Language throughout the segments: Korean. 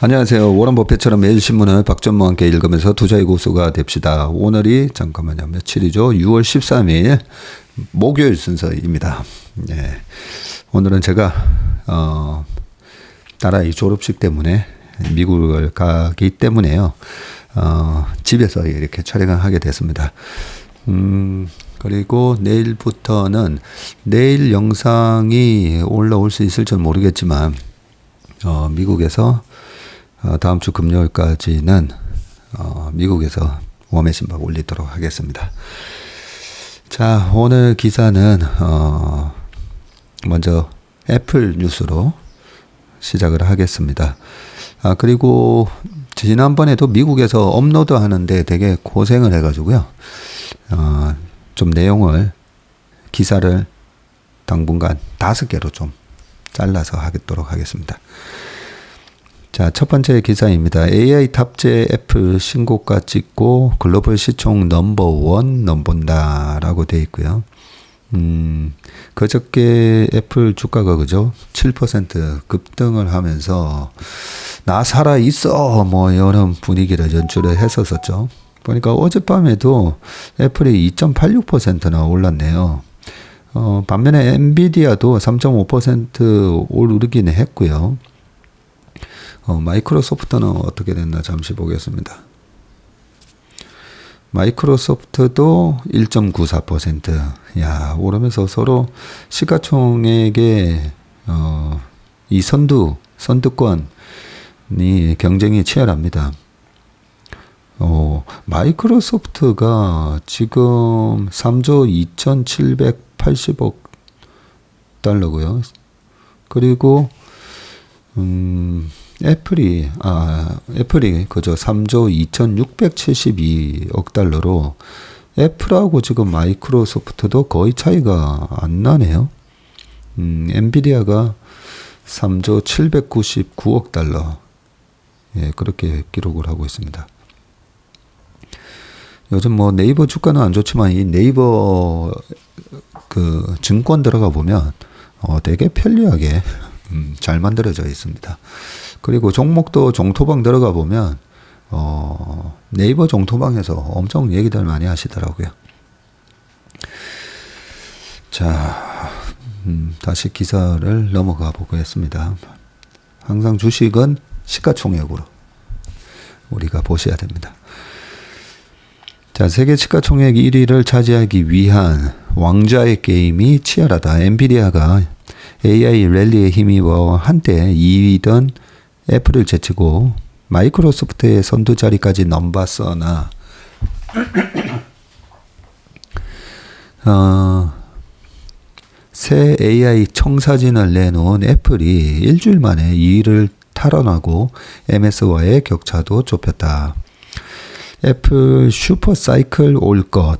안녕하세요. 워런 버핏처럼 매일 신문을 박전무와 함께 읽으면서 투자의 고수가 됩시다. 오늘이 잠깐만요. 며칠이죠? 6월 13일 목요일 순서입니다. 네. 오늘은 제가 딸아이 졸업식 때문에 미국을 가기 때문에요. 집에서 이렇게 촬영을 하게 됐습니다. 그리고 내일부터는 내일 영상이 올라올 수 있을지 모르겠지만 미국에서 다음 주 금요일까지는 미국에서 웜의 신박 올리도록 하겠습니다. 자, 오늘 기사는 먼저 애플 뉴스로 시작을 하겠습니다. 그리고 지난번에도 미국에서 업로드 하는데 되게 고생을 해가지고요. 좀 내용을 기사를 당분간 5개로 좀 잘라서 하도록 하겠습니다. 자, 첫 번째 기사입니다. AI 탑재 애플 신고가 찍고 글로벌 시총 넘버원 넘본다 라고 되어 있고요. 그저께 애플 주가가 그죠? 7% 급등을 하면서 나 살아 있어 뭐 이런 분위기를 연출을 했었었죠. 보니까 어젯밤에도 애플이 2.86%나 올랐네요. 반면에 엔비디아도 3.5% 오르기는 했고요. 마이크로소프트는 어떻게 됐나 잠시 보겠습니다. 마이크로소프트도 1.94%. 야, 오르면서 서로 시가총액의 이 선두권이 경쟁이 치열합니다. 마이크로소프트가 지금 3조 2,780억 달러고요. 그리고 애플이 그저 3조 2,672억 달러로 애플하고 지금 마이크로소프트도 거의 차이가 안 나네요. 엔비디아가 3조 799억 달러. 예, 그렇게 기록을 하고 있습니다. 요즘 뭐 네이버 주가는 안 좋지만 이 네이버 그 증권 들어가 보면 되게 편리하게 잘 만들어져 있습니다. 그리고 종목도 종토방 들어가 보면 네이버 종토방에서 엄청 얘기들 많이 하시더라고요. 자, 다시 기사를 넘어가 보겠습니다. 항상 주식은 시가총액으로 우리가 보셔야 됩니다. 자, 세계 시가총액 1위를 차지하기 위한 왕좌의 게임이 치열하다. 엔비디아가 AI 랠리에 힘입어 한때 2위던 애플을 제치고 마이크로소프트의 선두 자리까지 넘봤으나 새 AI 청사진을 내놓은 애플이 일주일 만에 2위를 탈환하고 MS와의 격차도 좁혔다. 애플 슈퍼사이클 올 것.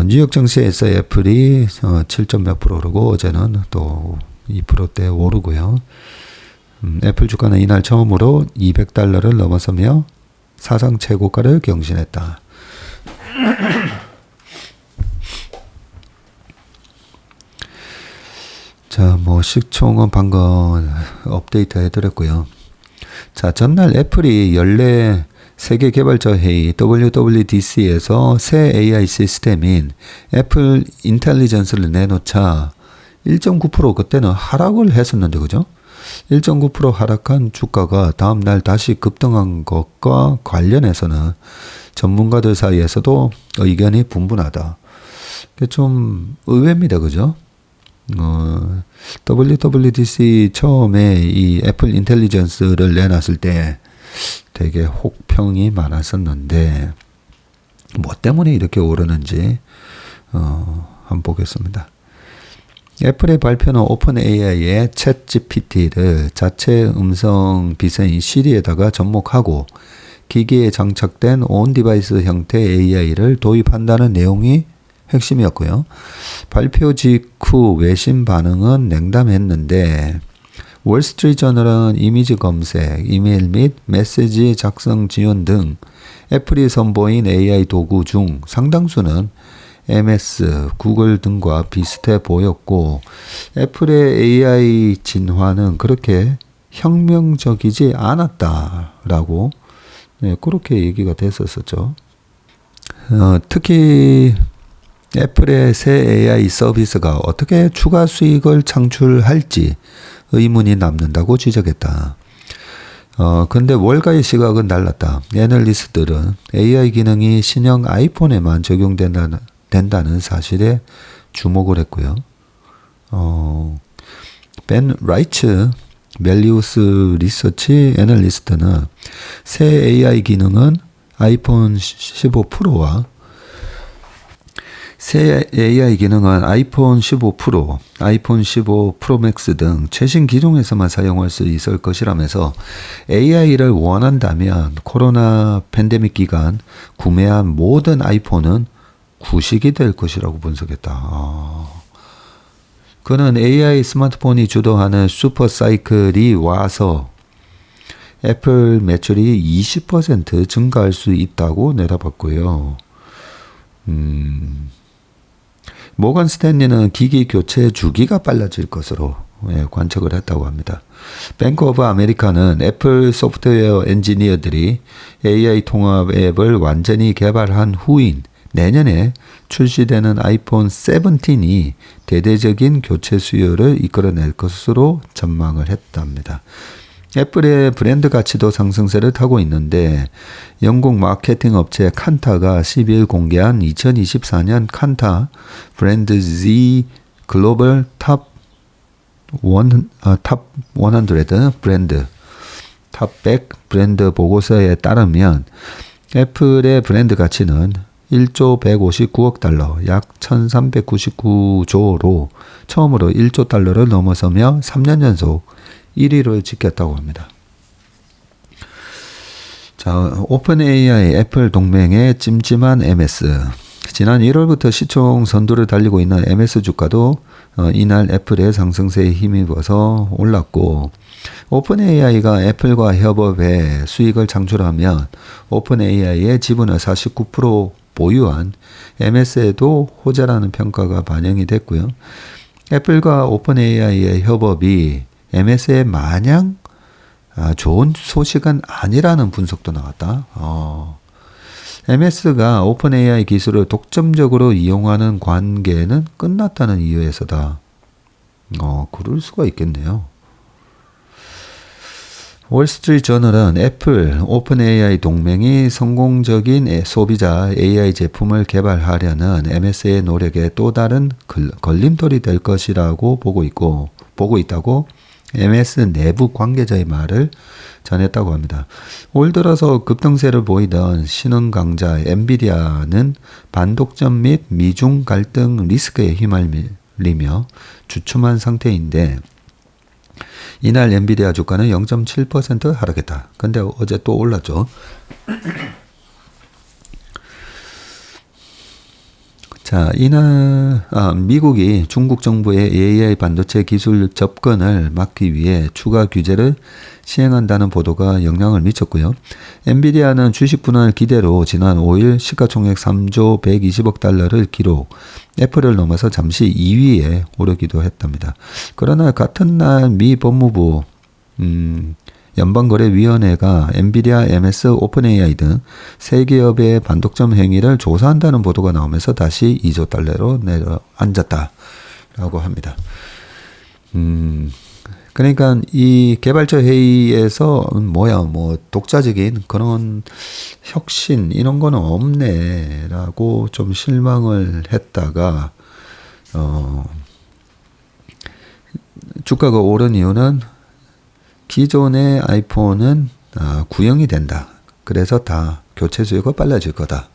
뉴욕 증시에서 애플이 7점 몇 프로 오르고 어제는 또 2%대 오르고요. 애플 주가는 이날 처음으로 200달러를 넘어서며 사상 최고가를 경신했다. 자, 뭐 시총은 방금 업데이트 해드렸고요. 자, 전날 애플이 연례 세계 개발자 회의 WWDC에서 새 AI 시스템인 애플 인텔리전스를 내놓자 1.9% 그때는 하락을 했었는데 그죠? 1.9% 하락한 주가가 다음날 다시 급등한 것과 관련해서는 전문가들 사이에서도 의견이 분분하다. 좀 의외입니다. 그죠? WWDC 처음에 이 애플 인텔리전스를 내놨을 때 되게 혹평이 많았었는데 뭐 때문에 이렇게 오르는지 한번 보겠습니다. 애플의 발표는 오픈 AI의 챗 GPT를 자체 음성 비서인 시리에다가 접목하고 기기에 장착된 온 디바이스 형태 AI를 도입한다는 내용이 핵심이었고요. 발표 직후 외신 반응은 냉담했는데 월스트리트저널은 이미지 검색, 이메일 및 메시지 작성 지원 등 애플이 선보인 AI 도구 중 상당수는 MS, 구글 등과 비슷해 보였고 애플의 AI 진화는 그렇게 혁명적이지 않았다라고 그렇게 얘기가 됐었었죠. 특히 애플의 새 AI 서비스가 어떻게 추가 수익을 창출할지 의문이 남는다고 지적했다. 근데 월가의 시각은 달랐다. 애널리스트들은 AI 기능이 신형 아이폰에만 적용된다는 사실에 주목을 했고요. 벤 라이츠 멜리우스 리서치 애널리스트는 새 AI 기능은 아이폰 15 프로와 새 AI 기능은 아이폰 15 프로, 아이폰 15 프로 맥스 등 최신 기종에서만 사용할 수 있을 것이라면서 AI를 원한다면 코로나 팬데믹 기간 구매한 모든 아이폰은 구식이 될 것이라고 분석했다. 그는 AI 스마트폰이 주도하는 슈퍼 사이클이 와서 애플 매출이 20% 증가할 수 있다고 내다봤고요. 모건 스탠리는 기기 교체 주기가 빨라질 것으로 관측을 했다고 합니다. 뱅크 오브 아메리카는 애플 소프트웨어 엔지니어들이 AI 통합 앱을 완전히 개발한 후인 내년에 출시되는 아이폰 17이 대대적인 교체 수요를 이끌어낼 것으로 전망을 했답니다. 애플의 브랜드 가치도 상승세를 타고 있는데 영국 마케팅 업체 칸타가 12일 공개한 2024년 칸타 브랜드 Z 글로벌 탑 100 브랜드 탑 100 브랜드 보고서에 따르면 애플의 브랜드 가치는 1조 159억 달러, 약 1399조로 처음으로 1조 달러를 넘어서며 3년 연속 1위를 지켰다고 합니다. 자, 오픈 AI 애플 동맹의 찜찜한 MS. 지난 1월부터 시총 선두를 달리고 있는 MS 주가도 이날 애플의 상승세에 힘입어서 올랐고, 오픈 AI가 애플과 협업해 수익을 창출하면 오픈 AI의 지분을 49% 보유한 MS에도 호재라는 평가가 반영이 됐고요. 애플과 오픈 AI의 협업이 MS에 마냥 좋은 소식은 아니라는 분석도 나왔다. MS가 오픈 AI 기술을 독점적으로 이용하는 관계는 끝났다는 이유에서다. 그럴 수가 있겠네요. 월스트리트저널은 애플, 오픈 AI 동맹이 성공적인 소비자 AI 제품을 개발하려는 MS의 노력에 또 다른 걸림돌이 될 것이라고 보고 있다고 MS 내부 관계자의 말을 전했다고 합니다. 올 들어서 급등세를 보이던 신흥 강자 엔비디아는 반독점 및 미중 갈등 리스크에 휘말리며 주춤한 상태인데 이날 엔비디아 주가는 0.7% 하락했다. 근데 어제 또 올랐죠. 자, 이날 미국이 중국 정부의 AI 반도체 기술 접근을 막기 위해 추가 규제를 시행한다는 보도가 영향을 미쳤고요. 엔비디아는 주식 분할 기대로 지난 5일 시가총액 3조 120억 달러를 기록, 애플을 넘어서 잠시 2위에 오르기도 했답니다. 그러나 같은 날 미 법무부 연방거래위원회가 엔비디아, MS, 오픈AI 등 세 기업의 반독점 행위를 조사한다는 보도가 나오면서 다시 2조 달러로 내려앉았다라고 합니다. 그러니까 이 개발자 회의에서 독자적인 그런 혁신 이런 거는 없네라고 좀 실망을 했다가 주가가 오른 이유는 기존의 아이폰은 구형이 된다. 그래서 다 교체 수요가 빨라질 거다.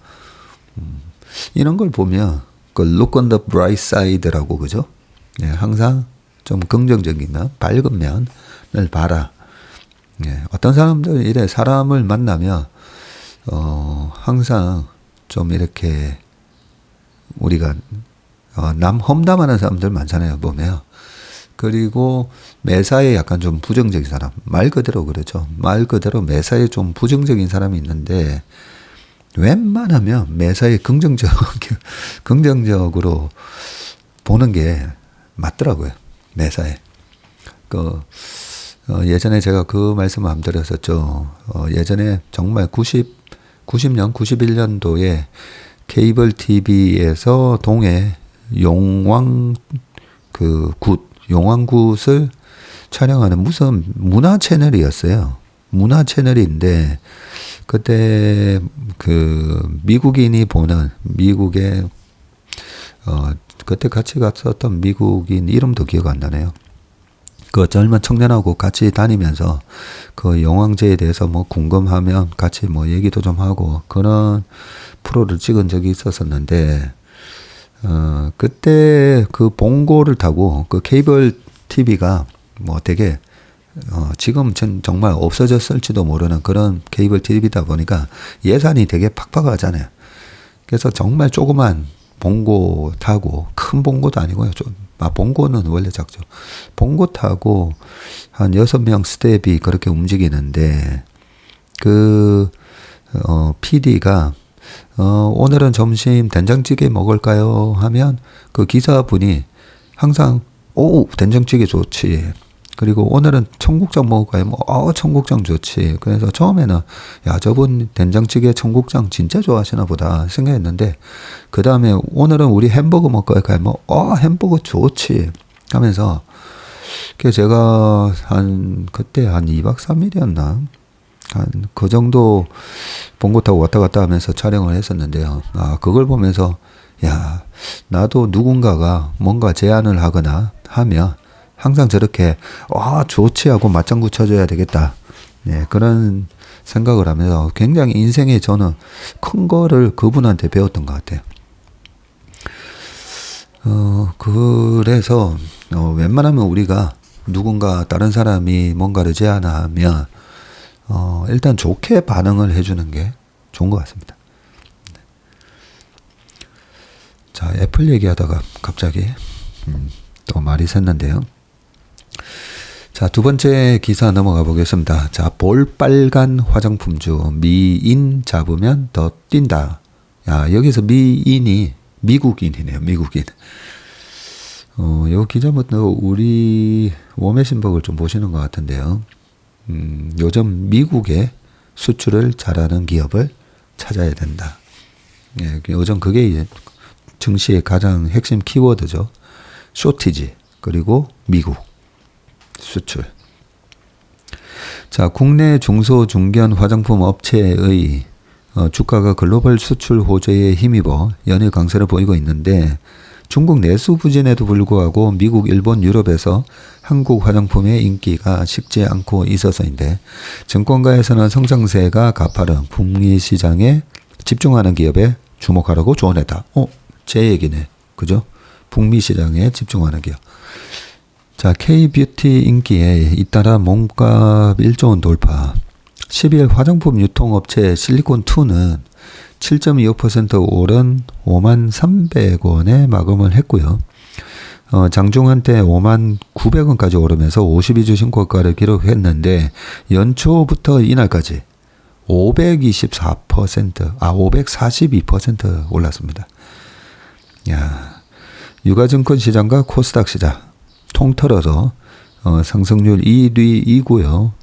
이런 걸 보면 그 look on the bright side라고 그죠? 네, 항상 좀 긍정적인 면, 밝은 면을 봐라. 네, 어떤 사람들 이래 사람을 만나면 항상 좀 이렇게 우리가 남 험담하는 사람들 많잖아요. 보면. 그리고 매사에 약간 좀 부정적인 사람, 말 그대로 그러죠. 말 그대로 매사에 좀 부정적인 사람이 있는데 웬만하면 매사에 긍정적으로 보는 게 맞더라고요. 매사에. 예전에 제가 그 말씀을 한번 드렸었죠. 예전에 정말 90년, 91년도에 케이블 TV에서 동해 용왕굿을 촬영하는 무슨 문화 채널이었어요. 문화 채널인데, 그때 그 미국인이 보는, 미국의, 그때 같이 갔었던 미국인 이름도 기억 안 나네요. 그 젊은 청년하고 같이 다니면서 그 용왕제에 대해서 뭐 궁금하면 같이 뭐 얘기도 좀 하고 그런 프로를 찍은 적이 있었었는데, 그때 그 봉고를 타고 그 케이블 TV가 뭐 되게, 지금 정말 없어졌을지도 모르는 그런 케이블 TV다 보니까 예산이 되게 팍팍하잖아요. 그래서 정말 조그만 봉고 타고, 큰 봉고도 아니고요. 봉고는 원래 작죠. 봉고 타고 한 6명 스텝이 그렇게 움직이는데, PD가, 오늘은 점심 된장찌개 먹을까요? 하면 그 기사분이 항상, 오, 된장찌개 좋지. 그리고 오늘은 청국장 먹을까요? 청국장 좋지. 그래서 처음에는, 야, 저분 된장찌개 청국장 진짜 좋아하시나 보다 생각했는데, 그 다음에 오늘은 우리 햄버거 먹을까요? 햄버거 좋지. 하면서, 제가 그때 한 2박 3일이었나? 그 정도 봉고 타고 왔다 갔다 하면서 촬영을 했었는데요. 그걸 보면서, 야, 나도 누군가가 뭔가 제안을 하거나 하면, 항상 저렇게 좋지 하고 맞장구 쳐줘야 되겠다. 네, 그런 생각을 하면서 굉장히 인생에 저는 큰 거를 그분한테 배웠던 것 같아요. 그래서 웬만하면 우리가 누군가 다른 사람이 뭔가를 제안하면 일단 좋게 반응을 해주는 게 좋은 것 같습니다. 자, 애플 얘기하다가 갑자기 또 말이 샜는데요. 자, 두 번째 기사 넘어가 보겠습니다. 자, 볼빨간 화장품주 미인 잡으면 더 뛴다. 야, 여기서 미인이 미국인이네요. 미국인. 요 기자부터 우리 워메신버그를 좀 보시는 것 같은데요. 요즘 미국의 수출을 잘하는 기업을 찾아야 된다. 예, 요즘 그게 이제 증시의 가장 핵심 키워드죠. 쇼티지, 그리고 미국 수출. 자, 국내 중소중견 화장품 업체의 주가가 글로벌 수출 호재에 힘입어 연일 강세를 보이고 있는데, 중국 내수 부진에도 불구하고 미국, 일본, 유럽에서 한국 화장품의 인기가 식지 않고 있어서인데, 증권가에서는 성장세가 가파른 북미 시장에 집중하는 기업에 주목하라고 조언했다. 제 얘기네. 그죠? 북미 시장에 집중하는 기업. 자, K-뷰티 인기에 잇따라 몸값 1조 원 돌파. 10일 화장품 유통업체 실리콘2는 7.25% 오른 53,300원에 마감을 했고요. 장중 한때 59,900원까지 오르면서 52주 신고가를 기록했는데, 연초부터 이날까지 542% 올랐습니다. 야, 유가증권 시장과 코스닥 시장 통틀어서 상승률 1위이고요.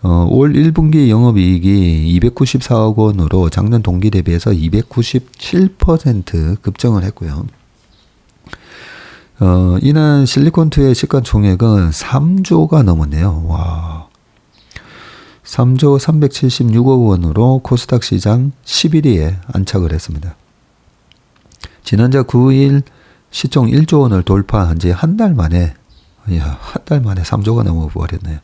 올 1분기 영업이익이 294억 원으로 작년 동기 대비해서 297% 급증을 했고요. 이날 실리콘2의 시가총액은 3조가 넘었네요. 와, 3조 376억 원으로 코스닥 시장 11위에 안착을 했습니다. 지난달 9일 시총 1조 원을 돌파한 지 한 달 만에, 한 달 만에 3조가 넘어버렸네요.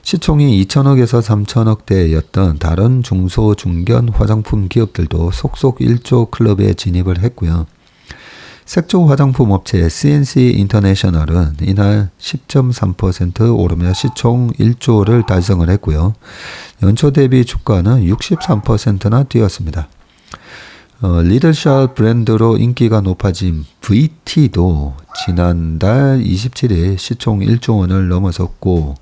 시총이 2천억에서 3천억대였던 다른 중소중견 화장품 기업들도 속속 1조 클럽에 진입을 했고요. 색조 화장품 업체 CNC 인터내셔널은 이날 10.3% 오르며 시총 1조를 달성을 했고요. 연초 대비 주가는 63%나 뛰었습니다. 리들샷 브랜드로 인기가 높아진 VT도 지난달 27일 시총 1조 원을 넘어섰고,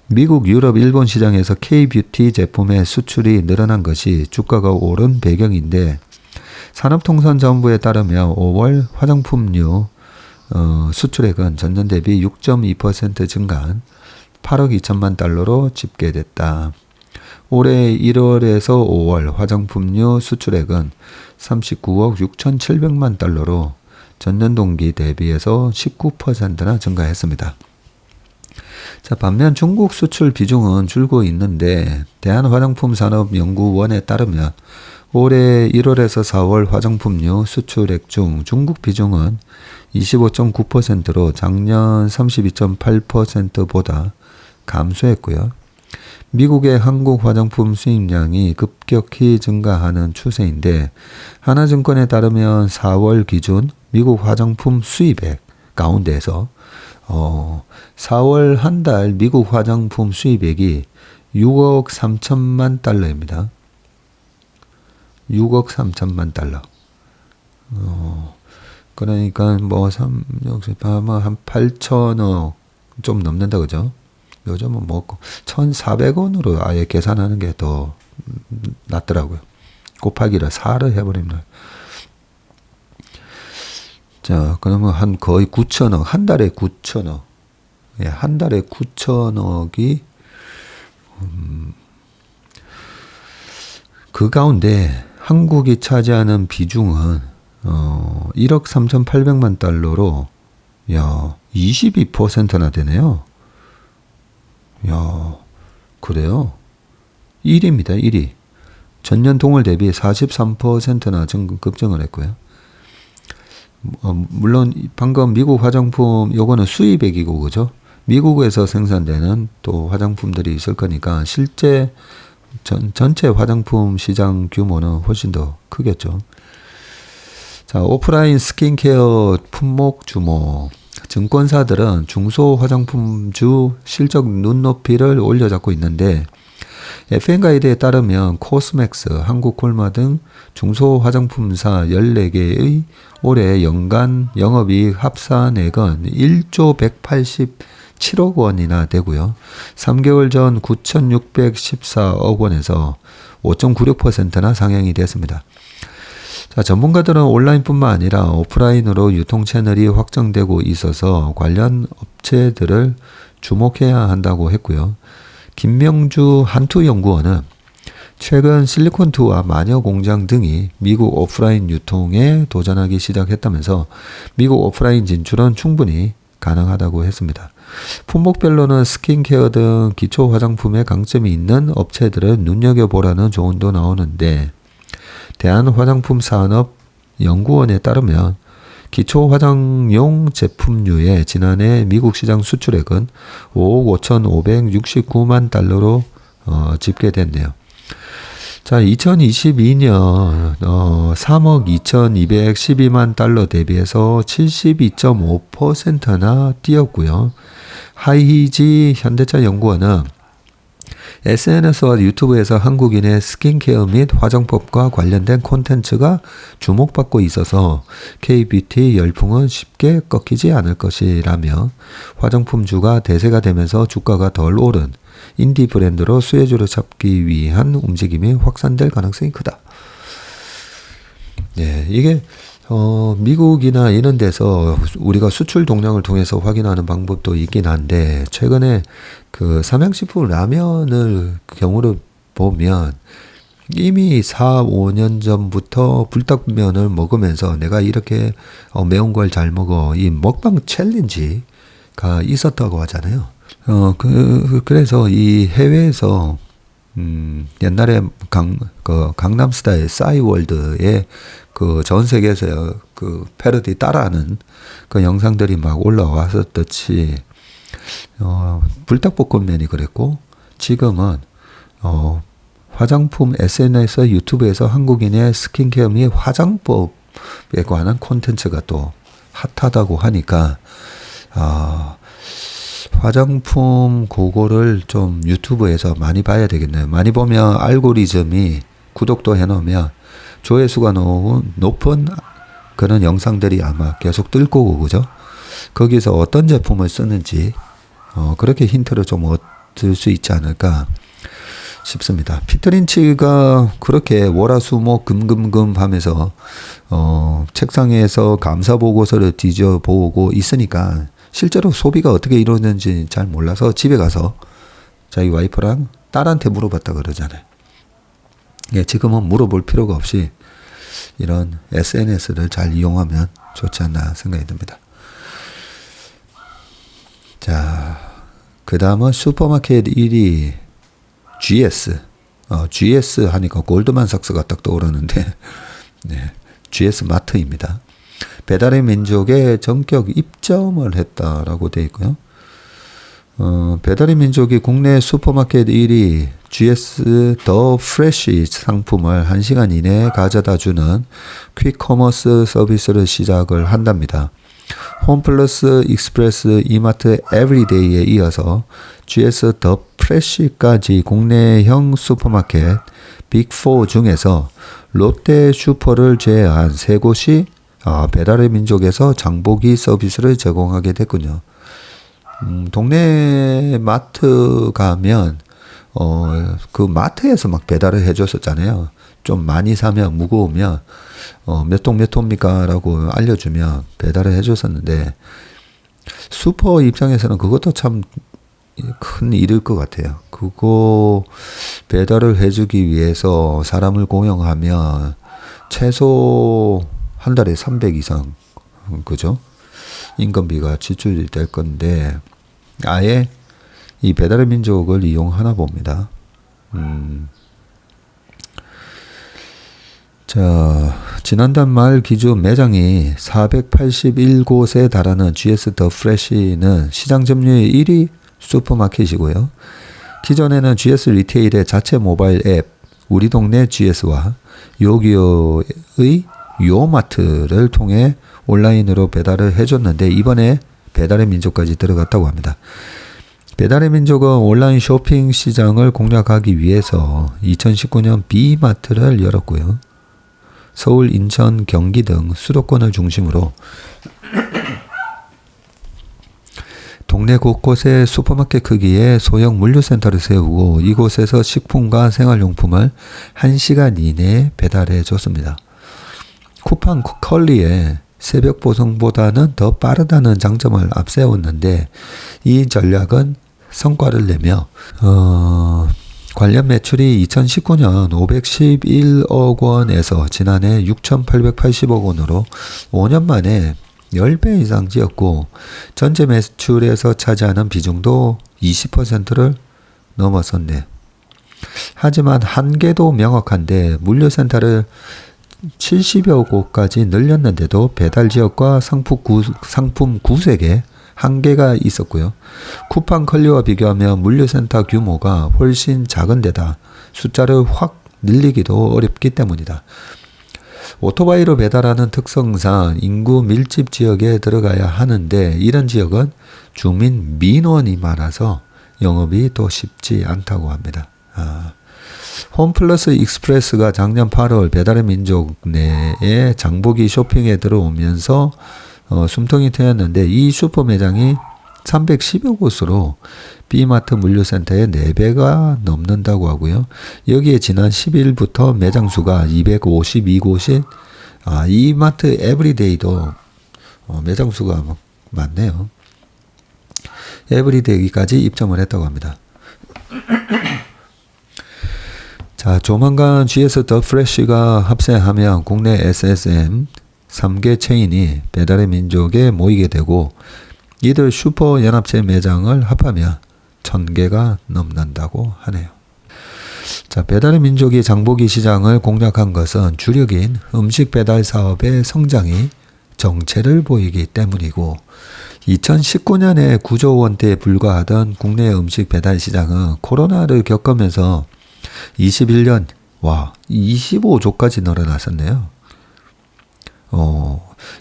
미국, 유럽, 일본 시장에서 K-뷰티 제품의 수출이 늘어난 것이 주가가 오른 배경인데, 산업통상자원부에 따르면 5월 화장품류 수출액은 전년 대비 6.2% 증가한 8억 2천만 달러로 집계됐다. 올해 1월에서 5월 화장품류 수출액은 39억 6,700만 달러로 전년 동기 대비해서 19%나 증가했습니다. 자, 반면 중국 수출 비중은 줄고 있는데 대한화장품산업연구원에 따르면 올해 1월에서 4월 화장품류 수출액 중 중국 비중은 25.9%로 작년 32.8%보다 감소했고요. 미국의 한국 화장품 수입량이 급격히 증가하는 추세인데 하나증권에 따르면 4월 기준 미국 화장품 수입액 가운데에서 4월 한 달 미국 화장품 수입액이 6억 3천만 달러입니다. 6억 3천만 달러. 그러니까 한 8천억 좀 넘는다 그죠? 요즘은 1,400원으로 아예 계산하는 게 더 낫더라고요. 곱하기를 4를 해버립니다. 자, 그러면 한 거의 9천억, 한 달에 9천억. 예, 한 달에 9천억이, 그 가운데 한국이 차지하는 비중은, 1억 3,800만 달러로, 22%나 되네요. 그래요? 1위입니다, 1위. 전년 동월 대비 43%나 급증을 했고요. 물론 방금 미국 화장품 요거는 수입액이고 그죠? 미국에서 생산되는 또 화장품들이 있을 거니까 실제 전체 화장품 시장 규모는 훨씬 더 크겠죠. 자, 오프라인 스킨케어 품목 주목. 증권사들은 중소 화장품주 실적 눈높이를 올려잡고 있는데 FN가이드에 따르면 코스맥스, 한국콜마 등 중소 화장품사 14개의 올해 연간 영업이익 합산액은 1조 187억 원이나 되고요. 3개월 전 9,614억 원에서 5.96%나 상향이 됐습니다. 자, 전문가들은 온라인뿐만 아니라 오프라인으로 유통 채널이 확정되고 있어서 관련 업체들을 주목해야 한다고 했고요. 김명주 한투연구원은 최근 실리콘투와 마녀공장 등이 미국 오프라인 유통에 도전하기 시작했다면서 미국 오프라인 진출은 충분히 가능하다고 했습니다. 품목별로는 스킨케어 등 기초 화장품에 강점이 있는 업체들을 눈여겨보라는 조언도 나오는데 대한화장품산업연구원에 따르면 기초 화장용 제품류의 지난해 미국 시장 수출액은 5억 5,569만 달러로 집계됐네요. 자, 2022년 3억 2,212만 달러 대비해서 72.5%나 뛰었고요. 하이지 현대차 연구원은 SNS와 유튜브에서 한국인의 스킨케어 및 화장법과 관련된 콘텐츠가 주목받고 있어서 K-뷰티 열풍은 쉽게 꺾이지 않을 것이라며 화장품주가 대세가 되면서 주가가 덜 오른 인디 브랜드로 수혜주를 잡기 위한 움직임이 확산될 가능성이 크다. 네, 이게 미국이나 이런 데서 우리가 수출 동향을 통해서 확인하는 방법도 있긴 한데 최근에 그 삼양식품 라면을 경우를 보면 이미 4, 5년 전부터 불닭면을 먹으면서 내가 이렇게 매운 걸 잘 먹어 이 먹방 챌린지가 있었다고 하잖아요. 그래서 이 해외에서 옛날에 강남스타일 싸이월드에 그 전 세계에서 그 패러디 따라하는 그 영상들이 막 올라왔었듯이 불닭볶음면이 그랬고 지금은 화장품 SNS 유튜브에서 한국인의 스킨케어 및 화장법에 관한 콘텐츠가 또 핫하다고 하니까 화장품 그거를 좀 유튜브에서 많이 봐야 되겠네요. 많이 보면 알고리즘이 구독도 해놓으면 조회수가 높은 그런 영상들이 아마 계속 뜰 거고 그죠? 거기서 어떤 제품을 쓰는지 그렇게 힌트를 좀 얻을 수 있지 않을까 싶습니다. 피터 린치가 그렇게 월화수목 금금금 하면서 책상에서 감사 보고서를 뒤져보고 있으니까 실제로 소비가 어떻게 이루어지는지 잘 몰라서 집에 가서 자기 와이프랑 딸한테 물어봤다 그러잖아요. 예, 지금은 물어볼 필요가 없이 이런 SNS를 잘 이용하면 좋지 않나 생각이 듭니다. 자, 그 다음은 슈퍼마켓 1위 GS. GS 하니까 골드만삭스가 딱 떠오르는데, 네, GS 마트입니다. 배달의 민족에 전격 입점을 했다라고 되어 있고요. 배달의 민족이 국내 슈퍼마켓 1위 GS 더 프레쉬 상품을 1시간 이내에 가져다 주는 퀵커머스 서비스를 시작을 한답니다. 홈플러스 익스프레스 이마트 에브리데이에 이어서 GS 더 프레쉬까지 국내형 슈퍼마켓 빅4 중에서 롯데 슈퍼를 제외한 3곳이 배달의 민족에서 장보기 서비스를 제공하게 됐군요. 동네 마트 가면 그 마트에서 막 배달을 해줬었잖아요. 좀 많이 사면 무거우면 몇 톤입니까? 라고 알려주면 배달을 해줬었는데 슈퍼 입장에서는 그것도 참 큰 일일 것 같아요. 그거 배달을 해주기 위해서 사람을 고용하면 최소 한 달에 300 이상 그죠? 인건비가 지출이 될 건데 아예 이 배달의 민족을 이용하나 봅니다. 자, 지난달 말 기준 매장이 481곳에 달하는 GS 더 프레쉬는 시장 점유율 1위 슈퍼마켓이고요. 기존에는 GS 리테일의 자체 모바일 앱 우리 동네 GS와 요기요의 요마트를 통해 온라인으로 배달을 해줬는데 이번에 배달의 민족까지 들어갔다고 합니다. 배달의 민족은 온라인 쇼핑 시장을 공략하기 위해서 2019년 B마트를 열었고요. 서울, 인천, 경기 등 수도권을 중심으로 동네 곳곳에 슈퍼마켓 크기의 소형 물류센터를 세우고 이곳에서 식품과 생활용품을 1시간 이내에 배달해 줬습니다. 쿠팡 컬리의 새벽 보송보다는 더 빠르다는 장점을 앞세웠는데 이 전략은 성과를 내며 관련 매출이 2019년 511억 원에서 지난해 6,880억 원으로 5년 만에 10배 이상 뛰었고 전체 매출에서 차지하는 비중도 20%를 넘어섰네. 하지만 한계도 명확한데 물류센터를 70여 곳까지 늘렸는데도 배달 지역과 상품 구색에 한계가 있었고요. 쿠팡 컬리와 비교하면 물류센터 규모가 훨씬 작은 데다 숫자를 확 늘리기도 어렵기 때문이다. 오토바이로 배달하는 특성상 인구 밀집 지역에 들어가야 하는데 이런 지역은 주민 민원이 많아서 영업이 더 쉽지 않다고 합니다. 홈플러스 익스프레스가 작년 8월 배달의 민족 내에 장보기 쇼핑에 들어오면서 숨통이 트였는데 이 슈퍼 매장이 310여 곳으로 B마트 물류센터의 4배가 넘는다고 하고요. 여기에 지난 10일부터 매장 수가 252곳인 이마트 에브리데이도 매장 수가 많네요. 에브리데이까지 입점을 했다고 합니다. 자, 조만간 GS 더 프레쉬가 합세하면 국내 SSM 3개 체인이 배달의 민족에 모이게 되고 이들 슈퍼 연합체 매장을 합하면 1000개가 넘는다고 하네요. 자, 배달의 민족이 장보기 시장을 공략한 것은 주력인 음식 배달 사업의 성장이 정체를 보이기 때문이고 2019년에 9조 원대에 불과하던 국내 음식 배달 시장은 코로나를 겪으면서 21년 25조까지 늘어났었네요.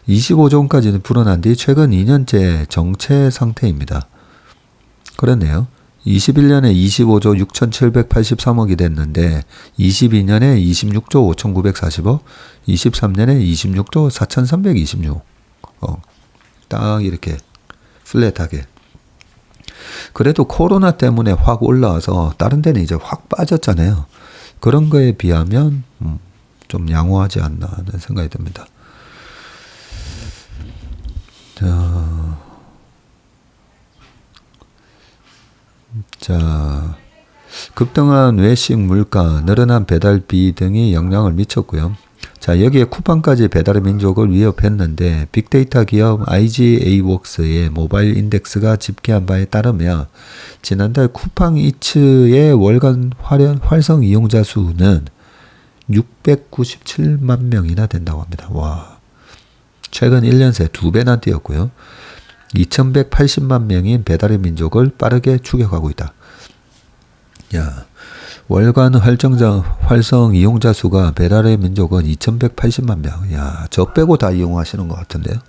25조까지는 불어난 뒤 최근 2년째 정체 상태입니다. 그렇네요. 21년에 25조 6,783억이 됐는데 22년에 26조 5,940억, 23년에 26조 4,326억. 딱 이렇게 플랫하게. 그래도 코로나 때문에 확 올라와서 다른 데는 이제 확 빠졌잖아요. 그런 거에 비하면 좀 양호하지 않나 하는 생각이 듭니다. 자, 급등한 외식 물가, 늘어난 배달비 등이 영향을 미쳤고요. 자, 여기에 쿠팡까지 배달의 민족을 위협했는데 빅데이터 기업 IGA웍스의 모바일 인덱스가 집계한 바에 따르면 지난달 쿠팡 이츠의 월간 활성 이용자 수는 697만 명이나 된다고 합니다. 와, 최근 1년 새 2배나 뛰었고요. 2180만 명인 배달의 민족을 빠르게 추격하고 있다. 야, 월간 활성 이용자 수가 배달의 민족은 2180만 명. 야, 저 빼고 다 이용하시는 것 같은데요.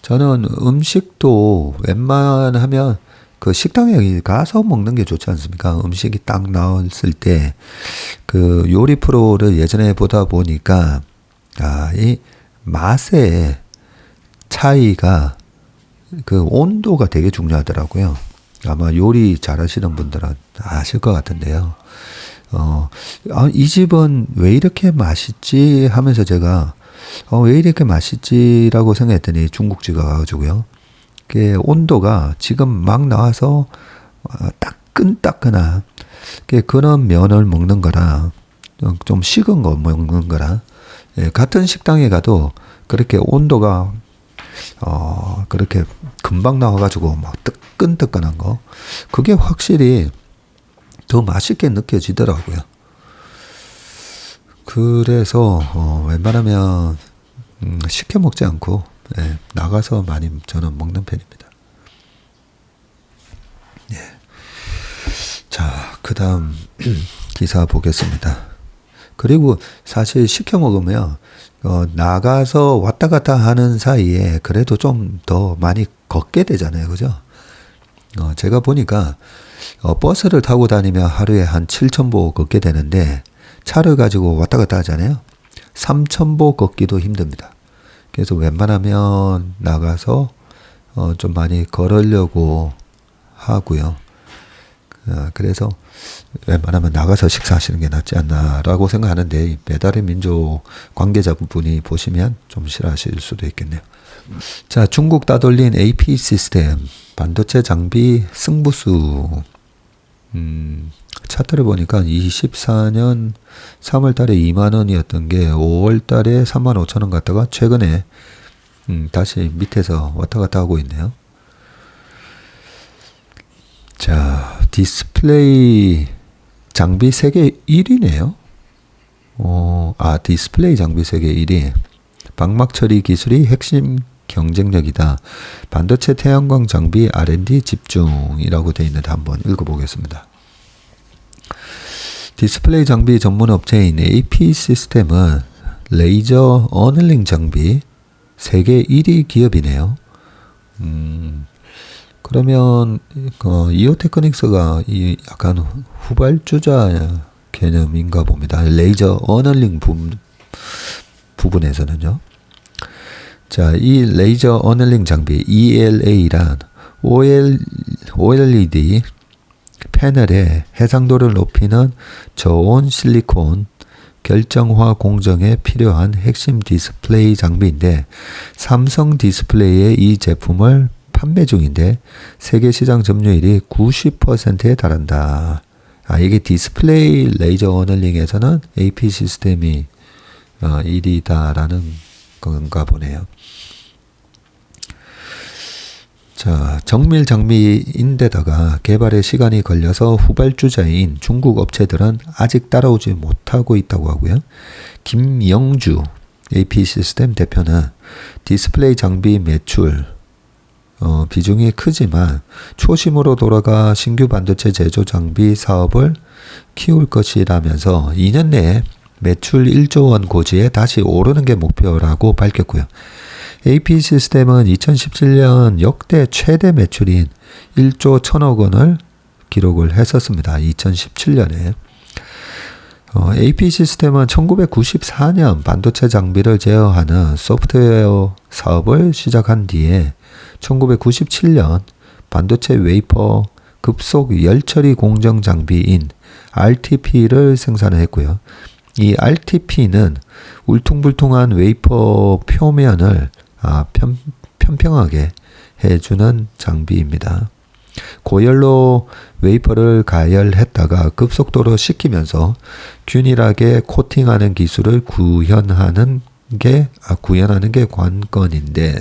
저는 음식도 웬만하면 그 식당에 가서 먹는 게 좋지 않습니까? 음식이 딱 나왔을 때 그 요리 프로를 예전에 보다 보니까 이 맛의 차이가 그 온도가 되게 중요하더라고요. 아마 요리 잘하시는 분들은 아실 것 같은데요. 이 집은 왜 이렇게 맛있지 하면서 제가 왜 이렇게 맛있지라고 생각했더니 중국집 가가지고요. 그 온도가 지금 막 나와서 따끈따끈한 그런 면을 먹는 거랑 좀 식은 거 먹는 거랑 같은 식당에 가도 그렇게 온도가 그렇게 금방 나와가지고 막 뜨끈뜨끈한 거 그게 확실히 더 맛있게 느껴지더라고요. 그래서 웬만하면 시켜 먹지 않고 나가서 많이 저는 먹는 편입니다. 예. 자, 그 다음 기사 보겠습니다. 그리고 사실 시켜 먹으면 나가서 왔다 갔다 하는 사이에 그래도 좀 더 많이 걷게 되잖아요. 그죠? 제가 보니까 버스를 타고 다니면 하루에 한 7,000보 걷게 되는데 차를 가지고 왔다 갔다 하잖아요. 3,000보 걷기도 힘듭니다. 그래서 웬만하면 나가서 좀 많이 걸으려고 하고요. 그래서 웬만하면 나가서 식사하시는 게 낫지 않나라고 생각하는데 이 배달의 민족 관계자분이 보시면 좀 싫어하실 수도 있겠네요. 자, 중국 따돌린 AP 시스템 반도체 장비 승부수. 차트를 보니까 24년 3월 달에 2만 원이었던 게 5월 달에 3만 5천 원 갔다가 최근에 다시 밑에서 왔다 갔다 하고 있네요. 자, 디스플레이 장비 세계 1위네요. 디스플레이 장비 세계 1위. 방막 처리 기술이 핵심 경쟁력이다. 반도체 태양광 장비 R&D 집중이라고 되어 있는데 한번 읽어보겠습니다. 디스플레이 장비 전문 업체인 AP 시스템은 레이저 어널링 장비 세계 1위 기업이네요. 그러면 이오테크닉스가 약간 후발주자 개념인가 봅니다. 레이저 어널링 부분에서는요. 자, 이 레이저 어널링 장비 ELA란 OLED 패널의 해상도를 높이는 저온 실리콘 결정화 공정에 필요한 핵심 디스플레이 장비인데 삼성 디스플레이의 이 제품을 판매 중인데 세계 시장 점유율이 90%에 달한다. 이게 디스플레이 레이저 어널링에서는 AP 시스템이 1위다라는 건가 보네요. 자, 정밀 장비인데다가 개발에 시간이 걸려서 후발주자인 중국 업체들은 아직 따라오지 못하고 있다고 하고요. 김영주 AP 시스템 대표는 디스플레이 장비 매출 비중이 크지만 초심으로 돌아가 신규 반도체 제조 장비 사업을 키울 것이라면서 2년 내에 매출 1조 원 고지에 다시 오르는 게 목표라고 밝혔고요. AP 시스템은 2017년 역대 최대 매출인 1조 1천억 원을 기록을 했었습니다. 2017년에. AP 시스템은 1994년 반도체 장비를 제어하는 소프트웨어 사업을 시작한 뒤에 1997년 반도체 웨이퍼 급속 열처리 공정 장비인 RTP를 생산했고요. 이 RTP는 울퉁불퉁한 웨이퍼 표면을 편평하게 해주는 장비입니다. 고열로 웨이퍼를 가열했다가 급속도로 식히면서 균일하게 코팅하는 기술을 구현하는 게 관건인데,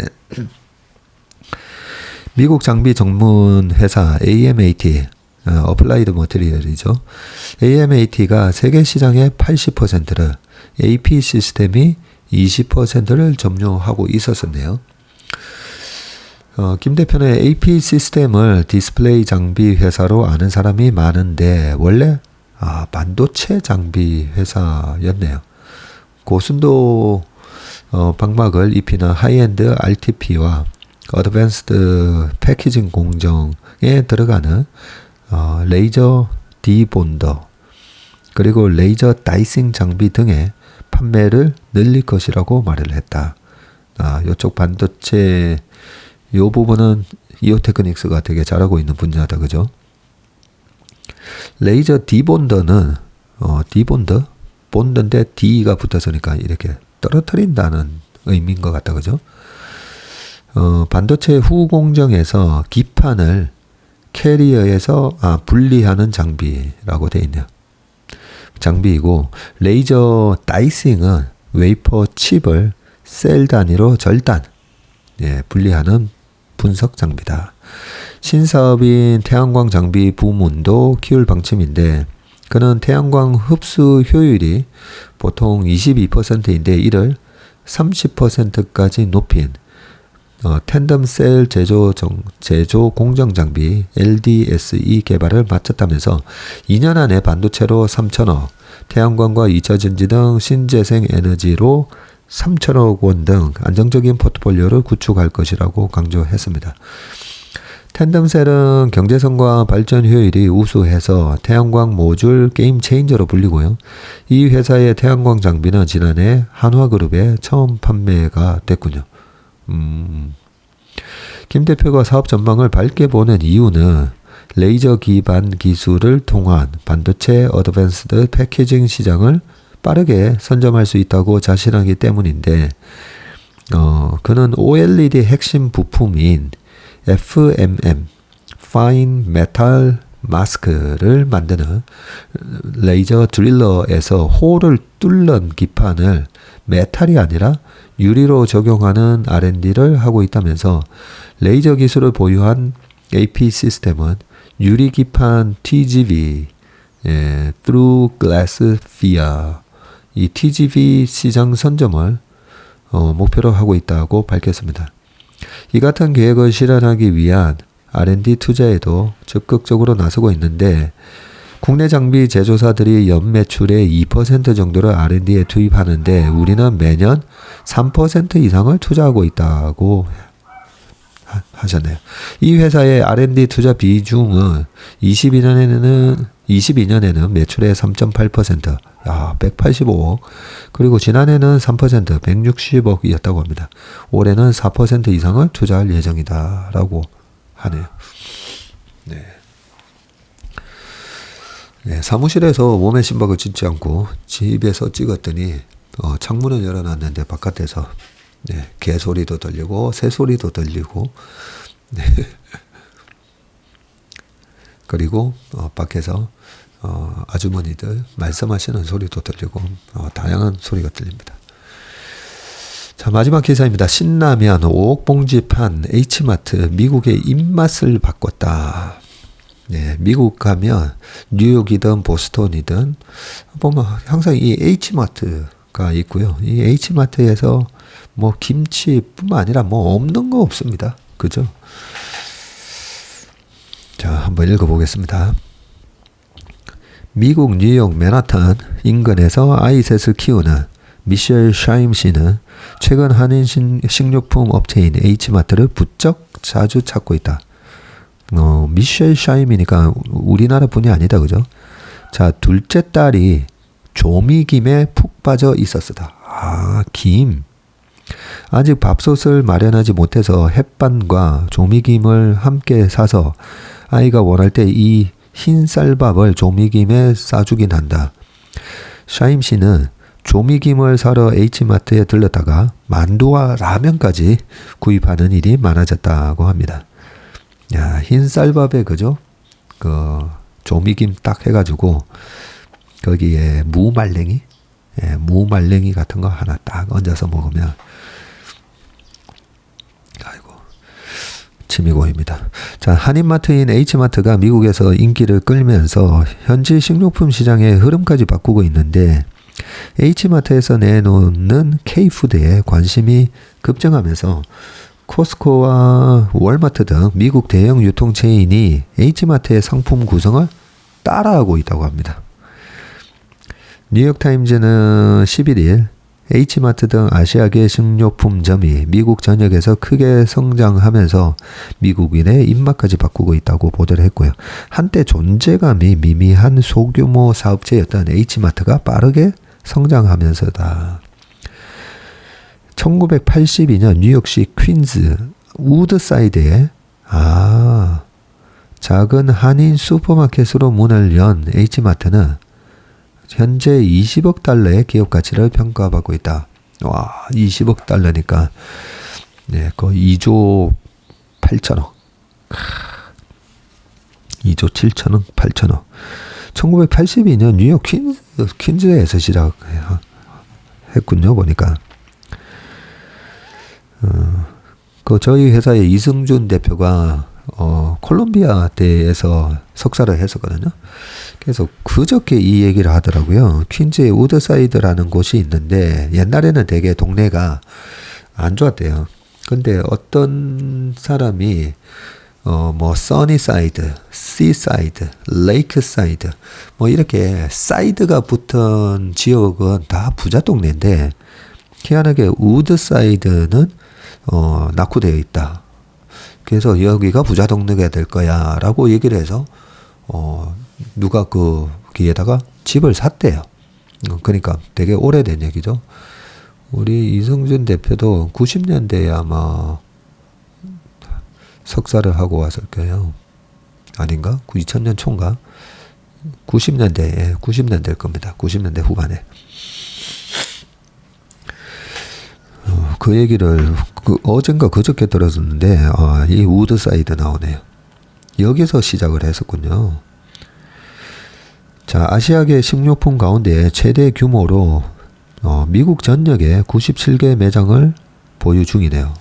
미국 장비 전문 회사 AMAT, 어플라이드 머티리얼이죠. AMAT가 세계 시장의 80%를, AP 시스템이 20%를 점유하고 있었었네요. 김 대표는 AP 시스템을 디스플레이 장비 회사로 아는 사람이 많은데 원래 반도체 장비 회사였네요. 고순도 방막을 입히는 하이엔드 RTP와 어드밴스드 패키징 공정에 들어가는 레이저 디본더 그리고 레이저 다이싱 장비 등의 판매를 늘릴 것이라고 말을 했다. 이쪽 반도체 이 부분은 이오테크닉스가 되게 잘하고 있는 분야다, 그죠? 레이저 디본더는 디본더? 본드인데 D가 붙어서니까 이렇게 떨어뜨린다는 의미인 것 같다, 그죠? 반도체 후 공정에서 기판을 캐리어에서 분리하는 장비라고 되어 있네요. 장비이고, 레이저 다이싱은 웨이퍼 칩을 셀 단위로 절단, 분리하는 분석 장비다. 신사업인 태양광 장비 부문도 키울 방침인데, 그는 태양광 흡수 효율이 보통 22%인데 이를 30%까지 높인 텐덤 셀 제조 공정 장비 LDSE 개발을 마쳤다면서 2년 안에 반도체로 3천억, 태양광과 2차 전지 등 신재생 에너지로 3천억 원 등 안정적인 포트폴리오를 구축할 것이라고 강조했습니다. 텐덤셀은 경제성과 발전 효율이 우수해서 태양광 모듈 게임 체인저로 불리고요. 이 회사의 태양광 장비는 지난해 한화그룹에 처음 판매가 됐군요. 김 대표가 사업 전망을 밝게 보는 이유는 레이저 기반 기술을 통한 반도체 어드밴스드 패키징 시장을 빠르게 선점할 수 있다고 자신하기 때문인데, 그는 OLED 핵심 부품인 FMM, Fine Metal Mask를 만드는 레이저 드릴러에서 홀을 뚫는 기판을 메탈이 아니라 유리로 적용하는 R&D를 하고 있다면서, 레이저 기술을 보유한 AP 시스템은 유리 기판 TGV, Through Glass Via, 이 TGV 시장 선점을 목표로 하고 있다고 밝혔습니다. 이 같은 계획을 실현하기 위한 R&D 투자에도 적극적으로 나서고 있는데, 국내 장비 제조사들이 연매출의 2% 정도를 R&D에 투입하는데 우리는 매년 3% 이상을 투자하고 있다고 하셨네요. 이 회사의 R&D 투자 비중은 22년에는 매출의 3.8%, 185억, 그리고 지난해는 3%, 160억이었다고 합니다. 올해는 4% 이상을 투자할 예정이다라고 하네요. 사무실에서 몸에 심박을 짓지 않고 집에서 찍었더니 창문을 열어놨는데 바깥에서 개소리도 들리고 새소리도 들리고 그리고 밖에서 아주머니들 말씀하시는 소리도 들리고 다양한 소리가 들립니다. 자, 마지막 기사입니다. 신라면 5억 봉지 판 H마트 미국의 입맛을 바꿨다. 미국 가면 뉴욕이든 보스턴이든 보면 항상 이 H마트가 있고요. 이 H마트에서 뭐 김치뿐만 아니라 뭐 없는 거 없습니다. 그죠? 자, 한번 읽어보겠습니다. 미국 뉴욕 맨하탄 인근에서 아이셋을 키우는 미셸 샤임 씨는 최근 한인 식료품 업체인 H마트를 부쩍 자주 찾고 있다. 미셸 샤임이니까 우리나라 분이 아니다, 그죠? 자, 둘째 딸이 조미김에 푹 빠져 있었으다. 김. 아직 밥솥을 마련하지 못해서 햇반과 조미김을 함께 사서 아이가 원할 때 이 흰 쌀밥을 조미김에 싸주긴 한다. 샤임 씨는 조미김을 사러 H마트에 들렀다가 만두와 라면까지 구입하는 일이 많아졌다고 합니다. 야, 흰 쌀밥에 그죠? 그 조미김 딱 해가지고 거기에 무말랭이, 무말랭이 같은 거 하나 딱 얹어서 먹으면 아이고 침이 고입니다. 자, 한인마트인 H마트가 미국에서 인기를 끌면서 현지 식료품 시장의 흐름까지 바꾸고 있는데 H마트에서 내놓는 K푸드에 관심이 급증하면서 코스코와 월마트 등 미국 대형 유통체인이 H마트의 상품 구성을 따라하고 있다고 합니다. 뉴욕타임즈는 11일 H마트 등 아시아계 식료품점이 미국 전역에서 크게 성장하면서 미국인의 입맛까지 바꾸고 있다고 보도를 했고요. 한때 존재감이 미미한 소규모 사업체였던 H마트가 빠르게 성장하면서다. 1982년 뉴욕시 퀸즈 우드사이드에 작은 한인 슈퍼마켓으로 문을 연 H마트는 현재 20억 달러의 기업 가치를 평가받고 있다. 와, 20억 달러니까 거의 2조 8천억. 2조 7천억, 8천억. 1982년 뉴욕 퀸즈에서 시작했군요, 보니까. 저희 회사의 이승준 대표가 콜롬비아 대에서 석사를 했었거든요. 그래서 그저께 이 얘기를 하더라고요. 퀸즈의 우드사이드라는 곳이 있는데 옛날에는 되게 동네가 안 좋았대요. 근데 어떤 사람이 써니사이드, 시사이드, 레이크사이드 이렇게 사이드가 붙은 지역은 다 부자 동네인데 희한하게 우드사이드는 낙후되어 있다. 그래서 여기가 부자 동네가 될 거야 라고 얘기를 해서 누가 거기에다가 집을 샀대요. 그러니까 되게 오래된 얘기죠. 우리 이승준 대표도 90년대에 아마 석사를 하고 왔을 거예요. 아닌가? 2000년 초인가? 90년대일 겁니다. 90년대 후반에. 그 얘기를 어젠가 그저께 들었는데 이 우드사이드 나오네요. 여기서 시작을 했었군요. 자, 아시아계 식료품 가운데 최대 규모로 미국 전역에 97개 매장을 보유 중이네요.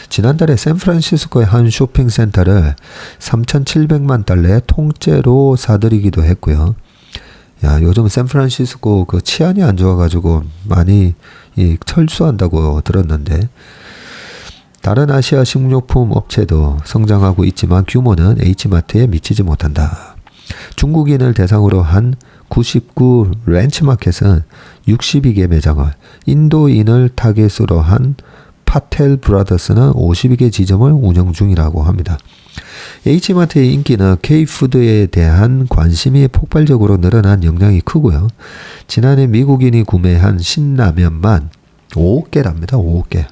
지난달에 샌프란시스코의 한 쇼핑센터를 3,700만 달러에 통째로 사들이기도 했고요. 야, 요즘 샌프란시스코 그 치안이 안 좋아가지고 많이 철수한다고 들었는데 다른 아시아 식료품 업체도 성장하고 있지만 규모는 H마트에 미치지 못한다. 중국인을 대상으로 한 99 렌치마켓은 62개 매장을, 인도인을 타겟으로 한 파텔 브라더스는 52개 지점을 운영 중이라고 합니다. H마트의 인기는 K푸드에 대한 관심이 폭발적으로 늘어난 영향이 크고요. 지난해 미국인이 구매한 신라면만 5개랍니다. 5개.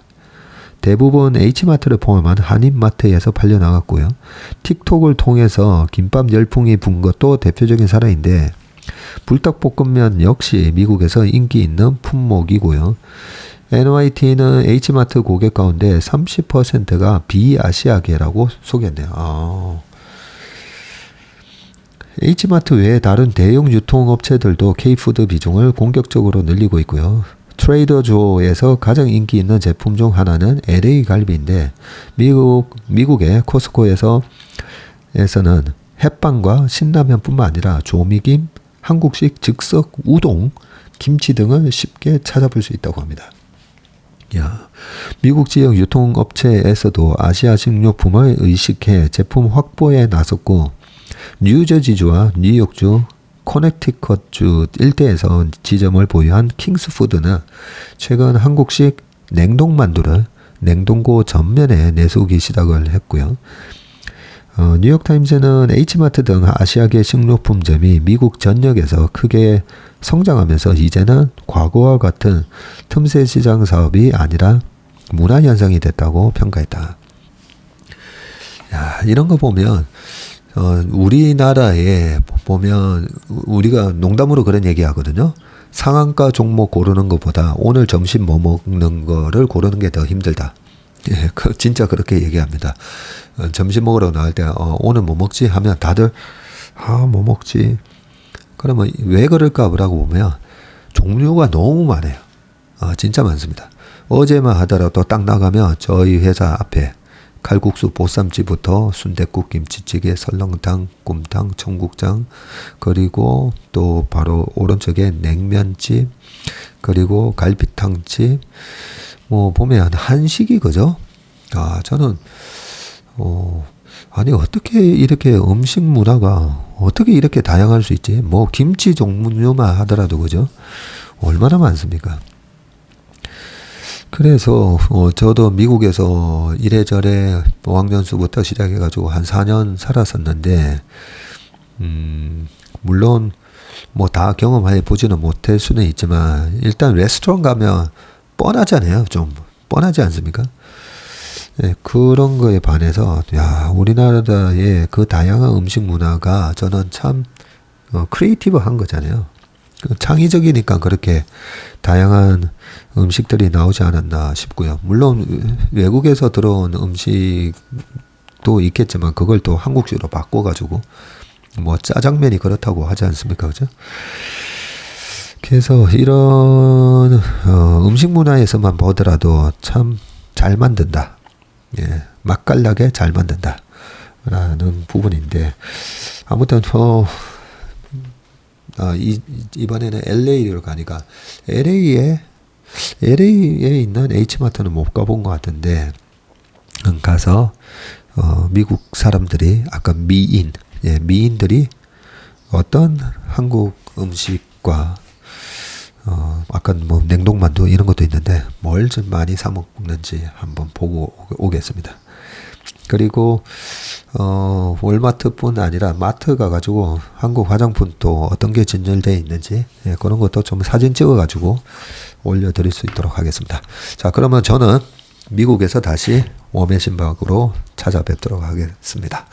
대부분 H마트를 포함한 한인마트에서 팔려나갔고요. 틱톡을 통해서 김밥 열풍이 분 것도 대표적인 사례인데 불닭볶음면 역시 미국에서 인기 있는 품목이고요. NYT는 H마트 고객 가운데 30%가 비아시아계라고 소개했네요. H마트 외에 다른 대형 유통업체들도 K푸드 비중을 공격적으로 늘리고 있고요. 트레이더조에서 가장 인기 있는 제품 중 하나는 LA 갈비인데 미국의 코스코에서는 햇반과 신라면뿐만 아니라 조미김, 한국식 즉석 우동, 김치 등을 쉽게 찾아볼 수 있다고 합니다. 야, 미국 지역 유통업체에서도 아시아 식료품을 의식해 제품 확보에 나섰고 뉴저지주와 뉴욕주, 코네티컷주 일대에서 지점을 보유한 킹스푸드는 최근 한국식 냉동만두를 냉동고 전면에 내놓기 시작을 했고요. 뉴욕타임즈는 H마트 등 아시아계 식료품점이 미국 전역에서 크게 성장하면서 이제는 과거와 같은 틈새 시장 사업이 아니라 문화 현상이 됐다고 평가했다. 야, 이런 거 보면 우리나라에 보면 우리가 농담으로 그런 얘기 하거든요. 상한가 종목 고르는 것보다 오늘 점심 뭐 먹는 거를 고르는 게 더 힘들다. 예, 진짜 그렇게 얘기합니다. 점심 먹으러 나갈 때 오늘 뭐 먹지 하면 다들 뭐 먹지. 그러면 왜 그럴까라고 보면 종류가 너무 많아요. 진짜 많습니다. 어제만 하더라도 딱 나가면 저희 회사 앞에 칼국수 보쌈집부터 순댓국, 김치찌개, 설렁탕, 곰탕, 청국장, 그리고 또 바로 오른쪽에 냉면집, 그리고 갈비탕집, 뭐 보면 한식이 그죠? 저는 아니 어떻게 이렇게 음식 문화가 어떻게 이렇게 다양할 수 있지? 뭐 김치 종류만 하더라도 그죠? 얼마나 많습니까? 그래서 저도 미국에서 이래저래 어학연수부터 시작해가지고 한 4년 살았었는데 물론 뭐 다 경험해 보지는 못할 수는 있지만 일단 레스토랑 가면 뻔하잖아요. 좀 뻔하지 않습니까? 네, 그런 거에 반해서 우리나라의 그 다양한 음식 문화가 저는 참 크리에이티브한 거잖아요. 창의적이니까 그렇게 다양한 음식들이 나오지 않았나 싶고요. 물론 외국에서 들어온 음식도 있겠지만 그걸 또 한국식으로 바꿔가지고 뭐 짜장면이 그렇다고 하지 않습니까? 그죠? 그래서 이런 음식 문화에서만 보더라도 참 잘 만든다. 예, 맛깔나게 잘 만든다. 라는 부분인데 아무튼 이번에는 LA로 가니까 LA에 있는 H마트는 못 가본 것 같은데 가서 미국 사람들이 아까 미인들이 어떤 한국 음식과 아까 뭐 냉동만두 이런 것도 있는데 뭘 좀 많이 사 먹는지 한번 보고 오겠습니다. 그리고 월마트뿐 아니라 마트 가가지고 한국 화장품 또 어떤 게 진열되어 있는지 그런 것도 좀 사진 찍어가지고 올려드릴 수 있도록 하겠습니다. 자, 그러면 저는 미국에서 다시 웜의 신박으로 찾아뵙도록 하겠습니다.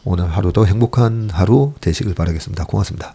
오늘 하루도 행복한 하루 되시길 바라겠습니다. 고맙습니다.